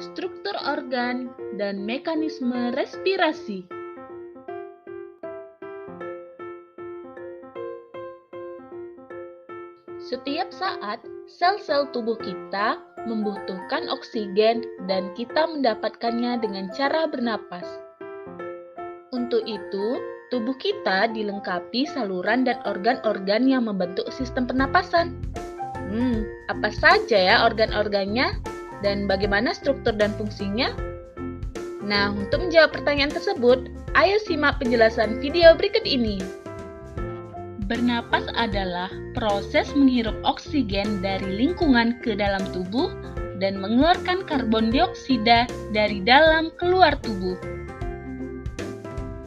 struktur organ, dan mekanisme respirasi. Setiap saat, sel-sel tubuh kita membutuhkan oksigen dan kita mendapatkannya dengan cara bernapas. Untuk itu, tubuh kita dilengkapi saluran dan organ-organ yang membentuk sistem pernapasan. Apa saja ya organ-organnya dan bagaimana struktur dan fungsinya? Nah, untuk menjawab pertanyaan tersebut, ayo simak penjelasan video berikut ini. Bernapas adalah proses menghirup oksigen dari lingkungan ke dalam tubuh dan mengeluarkan karbon dioksida dari dalam keluar tubuh.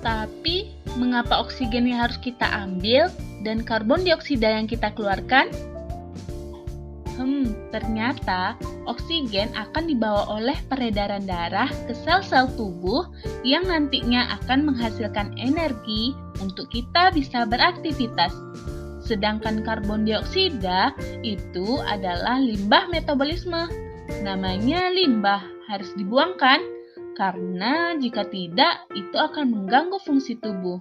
Tapi, mengapa oksigen yang harus kita ambil dan karbon dioksida yang kita keluarkan? Ternyata oksigen akan dibawa oleh peredaran darah ke sel-sel tubuh yang nantinya akan menghasilkan energi untuk kita bisa beraktivitas. Sedangkan karbon dioksida itu adalah limbah metabolisme. Namanya limbah, harus dibuangkan, karena jika tidak, itu akan mengganggu fungsi tubuh.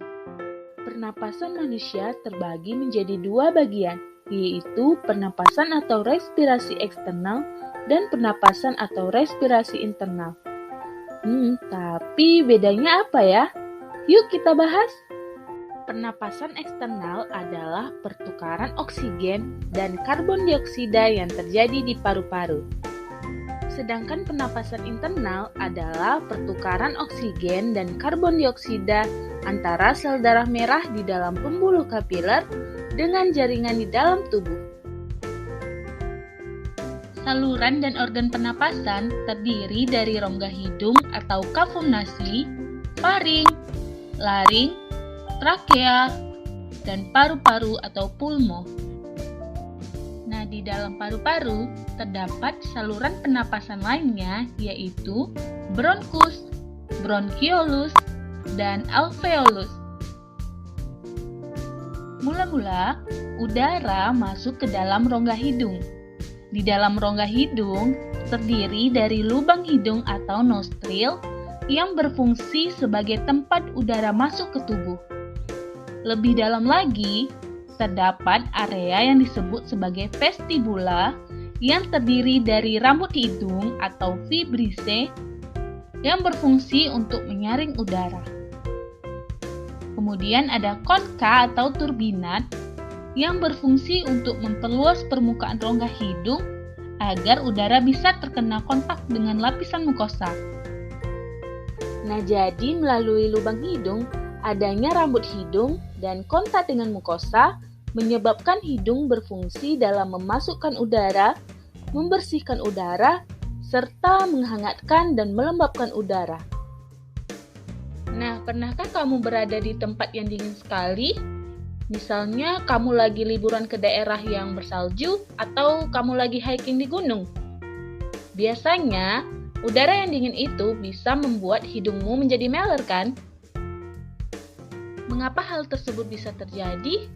Pernapasan manusia terbagi menjadi dua bagian, yaitu pernapasan atau respirasi eksternal dan pernapasan atau respirasi internal. Tapi bedanya apa ya? Yuk kita bahas. Pernapasan eksternal adalah pertukaran oksigen dan karbon dioksida yang terjadi di paru-paru. Sedangkan pernapasan internal adalah pertukaran oksigen dan karbon dioksida antara sel darah merah di dalam pembuluh kapiler dengan jaringan di dalam tubuh. Saluran dan organ pernapasan terdiri dari rongga hidung atau kafumnasi, faring, laring, trakea, dan paru-paru atau pulmo. Nah, di dalam paru-paru terdapat saluran pernapasan lainnya, yaitu bronkus, bronkiolus, dan alveolus. Mula-mula, udara masuk ke dalam rongga hidung. Di dalam rongga hidung terdiri dari lubang hidung atau nostril yang berfungsi sebagai tempat udara masuk ke tubuh. Lebih dalam lagi, terdapat area yang disebut sebagai vestibula yang terdiri dari rambut hidung atau vibrissae yang berfungsi untuk menyaring udara. Kemudian ada konka atau turbinat yang berfungsi untuk memperluas permukaan rongga hidung agar udara bisa terkena kontak dengan lapisan mukosa. Nah, jadi melalui lubang hidung, adanya rambut hidung dan kontak dengan mukosa menyebabkan hidung berfungsi dalam memasukkan udara, membersihkan udara, serta menghangatkan dan melembabkan udara. Nah, pernahkah kamu berada di tempat yang dingin sekali? Misalnya, kamu lagi liburan ke daerah yang bersalju atau kamu lagi hiking di gunung. Biasanya, udara yang dingin itu bisa membuat hidungmu menjadi meler, kan? Mengapa hal tersebut bisa terjadi?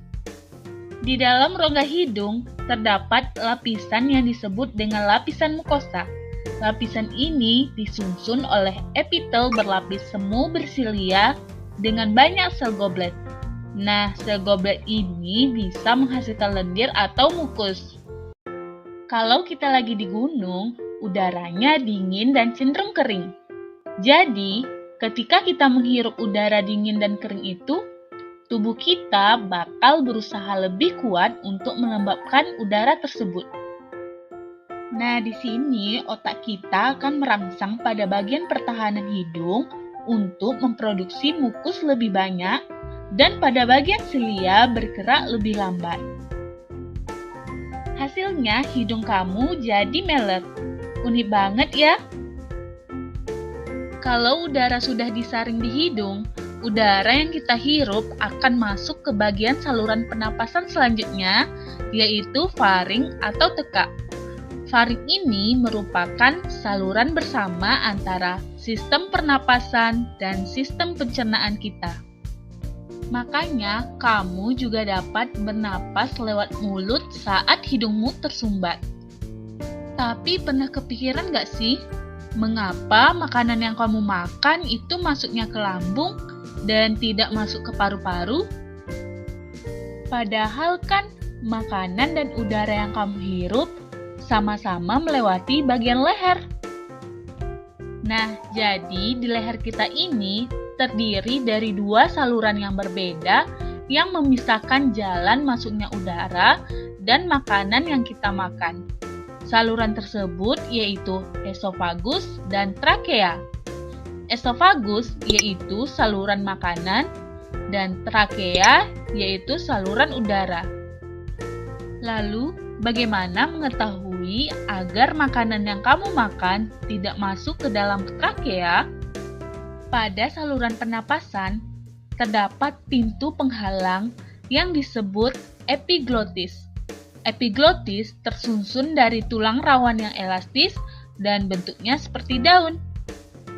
Di dalam rongga hidung terdapat lapisan yang disebut dengan lapisan mukosa. Lapisan ini disusun oleh epitel berlapis semu bersilia dengan banyak sel goblet. Nah, sel goblet ini bisa menghasilkan lendir atau mukus. Kalau kita lagi di gunung, udaranya dingin dan cenderung kering. Jadi, ketika kita menghirup udara dingin dan kering itu, tubuh kita bakal berusaha lebih kuat untuk melembabkan udara tersebut. Nah, di sini otak kita akan merangsang pada bagian pertahanan hidung untuk memproduksi mukus lebih banyak dan pada bagian silia bergerak lebih lambat. Hasilnya, hidung kamu jadi meler. Unik banget ya. Kalau udara sudah disaring di hidung, udara yang kita hirup akan masuk ke bagian saluran pernapasan selanjutnya, yaitu faring atau tekak. Faring ini merupakan saluran bersama antara sistem pernapasan dan sistem pencernaan kita. Makanya, kamu juga dapat bernapas lewat mulut saat hidungmu tersumbat. Tapi pernah kepikiran gak sih, Mengapa makanan yang kamu makan itu masuknya ke lambung dan tidak masuk ke paru-paru? Padahal kan makanan dan udara yang kamu hirup sama-sama melewati bagian leher. Nah, jadi di leher kita ini terdiri dari dua saluran yang berbeda yang memisahkan jalan masuknya udara dan makanan yang kita makan. Saluran tersebut yaitu esofagus dan trakea. Esofagus yaitu saluran makanan dan trakea yaitu saluran udara. Lalu, bagaimana mengetahui agar makanan yang kamu makan tidak masuk ke dalam trakea? Pada saluran pernapasan, terdapat pintu penghalang yang disebut epiglotis. Epiglotis tersusun dari tulang rawan yang elastis dan bentuknya seperti daun.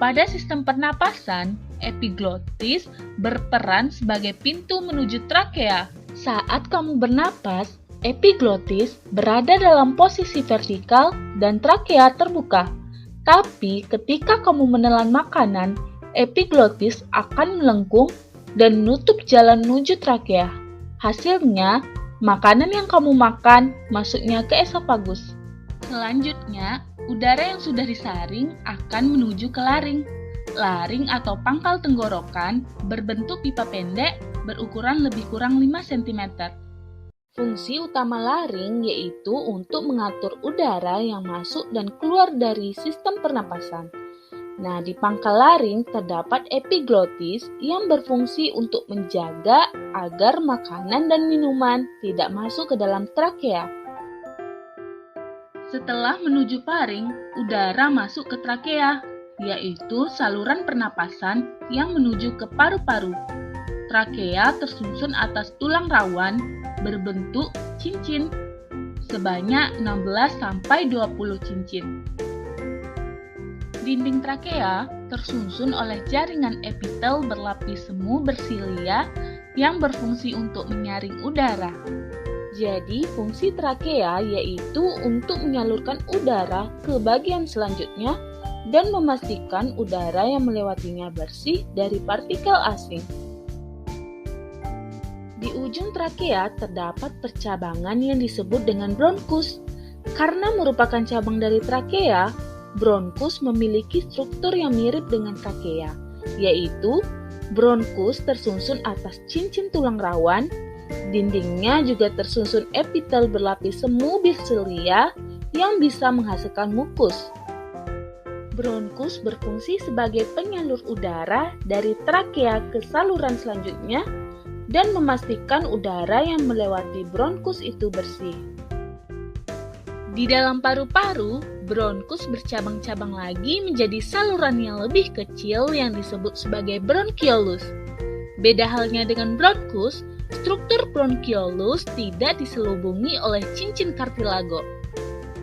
Pada sistem pernapasan, epiglotis berperan sebagai pintu menuju trakea. Saat kamu bernapas, epiglotis berada dalam posisi vertikal dan trakea terbuka. Tapi ketika kamu menelan makanan, epiglotis akan melengkung dan menutup jalan menuju trakea. Hasilnya, makanan yang kamu makan masuknya ke esofagus. Selanjutnya, udara yang sudah disaring akan menuju ke laring. Laring atau pangkal tenggorokan berbentuk pipa pendek berukuran lebih kurang 5 cm. Fungsi utama laring yaitu untuk mengatur udara yang masuk dan keluar dari sistem pernapasan. Nah, di pangkal laring terdapat epiglotis yang berfungsi untuk menjaga agar makanan dan minuman tidak masuk ke dalam trakea. Setelah menuju paring, udara masuk ke trakea, yaitu saluran pernapasan yang menuju ke paru-paru. Trakea tersusun atas tulang rawan berbentuk cincin sebanyak 16-20 cincin. Dinding trakea tersusun oleh jaringan epitel berlapis semu bersilia yang berfungsi untuk menyaring udara. Jadi, fungsi trakea yaitu untuk menyalurkan udara ke bagian selanjutnya dan memastikan udara yang melewatinya bersih dari partikel asing. Di ujung trakea terdapat percabangan yang disebut dengan bronkus. Karena merupakan cabang dari trakea, bronkus memiliki struktur yang mirip dengan trakea, yaitu bronkus tersusun atas cincin tulang rawan, dindingnya juga tersusun epitel berlapis semu bersilia yang bisa menghasilkan mukus. Bronkus berfungsi sebagai penyalur udara dari trakea ke saluran selanjutnya dan memastikan udara yang melewati bronkus itu bersih. Di dalam paru-paru, bronkus bercabang-cabang lagi menjadi saluran yang lebih kecil yang disebut sebagai bronkiolus. Beda halnya dengan bronkus, struktur bronkiolus tidak diselubungi oleh cincin kartilago.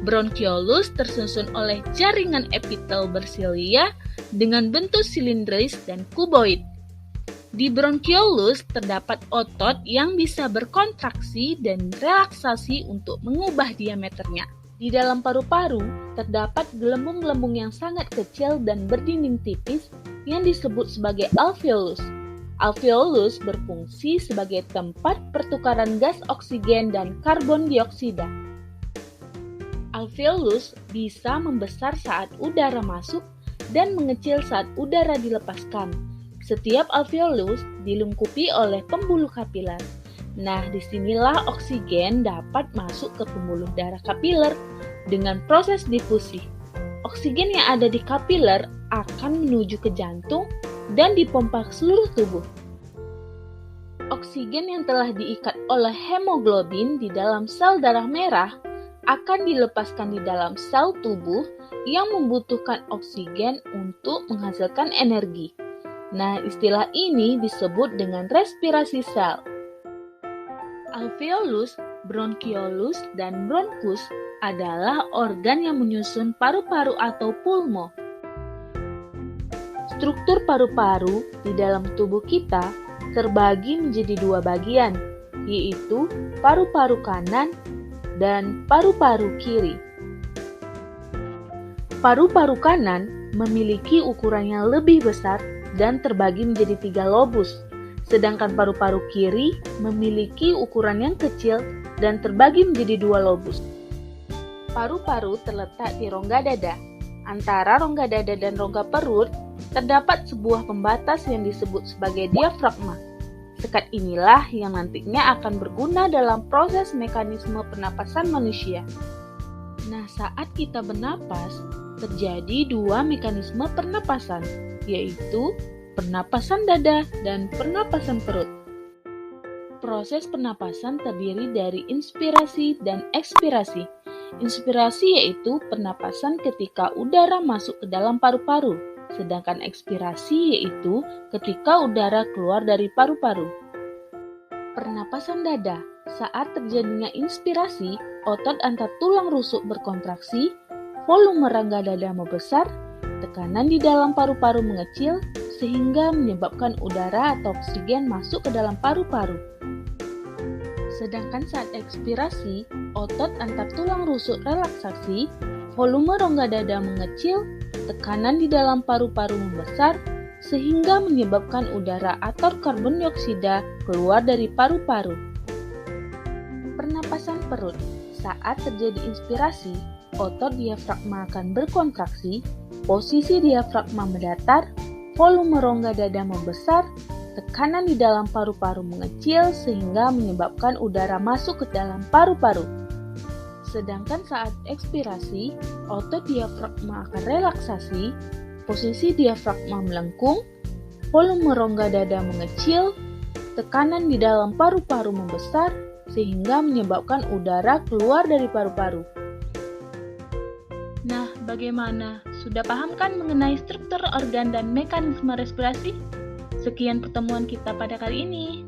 Bronkiolus tersusun oleh jaringan epitel bersilia dengan bentuk silindris dan kuboid. Di bronkiolus terdapat otot yang bisa berkontraksi dan relaksasi untuk mengubah diameternya. Di dalam paru-paru terdapat gelembung-gelembung yang sangat kecil dan berdinding tipis yang disebut sebagai alveolus. Alveolus berfungsi sebagai tempat pertukaran gas oksigen dan karbon dioksida. Alveolus bisa membesar saat udara masuk dan mengecil saat udara dilepaskan. Setiap alveolus dilengkapi oleh pembuluh kapiler. Nah, disinilah oksigen dapat masuk ke pembuluh darah kapiler dengan proses difusi. Oksigen yang ada di kapiler akan menuju ke jantung dan dipompa ke seluruh tubuh. Oksigen yang telah diikat oleh hemoglobin di dalam sel darah merah akan dilepaskan di dalam sel tubuh yang membutuhkan oksigen untuk menghasilkan energi. Nah, istilah ini disebut dengan respirasi sel. Alveolus, bronkiolus, dan bronkus adalah organ yang menyusun paru-paru atau pulmo. Struktur paru-paru di dalam tubuh kita terbagi menjadi dua bagian, yaitu paru-paru kanan dan paru-paru kiri. Paru-paru kanan memiliki ukuran yang lebih besar dan terbagi menjadi 3 lobus, sedangkan paru-paru kiri memiliki ukuran yang kecil dan terbagi menjadi 2 lobus. Paru-paru terletak di rongga dada. Antara rongga dada dan rongga perut, terdapat sebuah pembatas yang disebut sebagai diafragma. Sekat inilah yang nantinya akan berguna dalam proses mekanisme pernapasan manusia. Nah, saat kita bernapas, terjadi 2 mekanisme pernapasan, yaitu pernapasan dada dan pernapasan perut. Proses pernapasan terdiri dari inspirasi dan ekspirasi. Inspirasi yaitu pernapasan ketika udara masuk ke dalam paru-paru, sedangkan ekspirasi yaitu ketika udara keluar dari paru-paru. Pernapasan dada. Saat terjadinya inspirasi, otot antar tulang rusuk berkontraksi, volume rongga dada membesar, tekanan di dalam paru-paru mengecil, sehingga menyebabkan udara atau oksigen masuk ke dalam paru-paru. Sedangkan saat ekspirasi, otot antar tulang rusuk relaksasi, volume rongga dada mengecil, tekanan di dalam paru-paru membesar, sehingga menyebabkan udara atau karbon dioksida keluar dari paru-paru. Pernapasan perut. Saat terjadi inspirasi, otot diafragma akan berkontraksi, posisi diafragma mendatar, volume rongga dada membesar, tekanan di dalam paru-paru mengecil sehingga menyebabkan udara masuk ke dalam paru-paru. Sedangkan saat ekspirasi, otot diafragma akan relaksasi, posisi diafragma melengkung, volume rongga dada mengecil, tekanan di dalam paru-paru membesar sehingga menyebabkan udara keluar dari paru-paru. Nah, bagaimana? Sudah paham kan mengenai struktur organ dan mekanisme respirasi? Sekian pertemuan kita pada kali ini.